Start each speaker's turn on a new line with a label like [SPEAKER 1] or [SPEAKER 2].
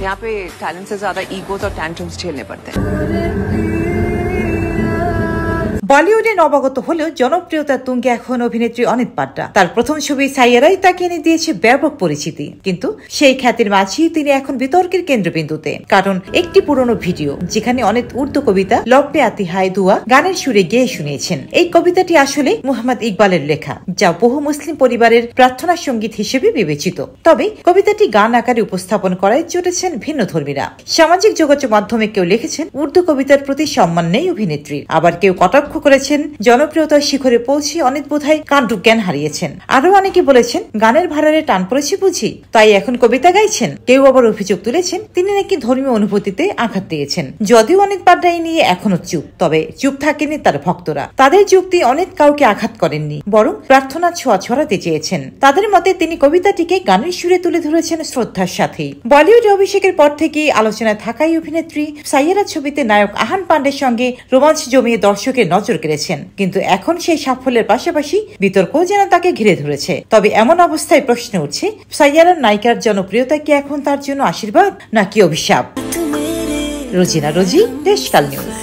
[SPEAKER 1] यहाँ पे टैलेंट से ज्यादा ईगोज और टैंट्रम्स झेलने पड़ते हैं।
[SPEAKER 2] বলিউডে নবাগত হলেও জনপ্রিয়তার তুঙ্গে এখন অভিনেত্রী অনিত পাড্ডা। তার প্রথম ছবি সাইয়ারাই তাকে এনে দিয়েছে ব্যাপক পরিচিতি, কিন্তু সেই খ্যাতির মাঝেই তিনি এখন বিতর্কের কেন্দ্রবিন্দুতে। কারণ একটি পুরনো ভিডিও যেখানে অনিত উর্দু কবিতা লপে আতি হায় দুয়া গানের সুরে গেয়ে শুনিয়েছেন। এই কবিতাটি আসলে মুহাম্মদ ইকবালের লেখা, যা বহু মুসলিম পরিবারের প্রার্থনা সঙ্গীত হিসেবে বিবেচিত। তবে কবিতাটি গান আকারে উপস্থাপন করায় চটেছেন ভিন্ন ধর্মীরা। সামাজিক যোগাযোগ মাধ্যমে কেউ লিখেছেন উর্দু কবিতার প্রতি সম্মান নেই অভিনেত্রীর, আবার কেউ কটাক্ষ করেছেন জনপ্রিয়তার শিখরে পৌঁছে অনিত বোধহয় কাণ্ডজ্ঞান হারিয়েছেন। আরো অনেকে বলেছেন গানের ভাড়ারে টান পড়েছে বুঝি, তাই এখন কবিতা গাইছেন। কেউ আবার অভিযোগ তুলেছেন তিনি নাকি ধর্মীয় অনুভূতিতে আঘাত দিয়েছেন। যদিও অনিত পাড্ডা নিয়ে এখনো চুপ, তবে চুপ থাকেনি তার ভক্তরা। তাদের যুক্তি অনিত কাউকে আঘাত করেননি, বরং প্রার্থনার ছোঁয়া ছড়াতে চেয়েছেন। তাদের মতে তিনি কবিতাটিকে গানের সুরে তুলে ধরেছেন শ্রদ্ধার সাথেই। বলিউড অভিষেকের পর থেকেই আলোচনায় থাকাই অভিনেত্রী সাইয়ারা ছবিতে নায়ক আহান পান্ডের সঙ্গে রোমাঞ্চ জমিয়ে দর্শকের নজর কেড়েছেন, কিন্তু এখন সেই সাফল্যের পাশাপাশি বিতর্কও যেন তাকে ঘিরে ধরেছে। তবে এমন অবস্থায় প্রশ্ন উঠছে, সাইয়ারার নায়িকার জনপ্রিয়তা কি এখন তার জন্য আশীর্বাদ নাকি অভিশাপ? রোজিনা রোজি, দেশকাল নিউজ।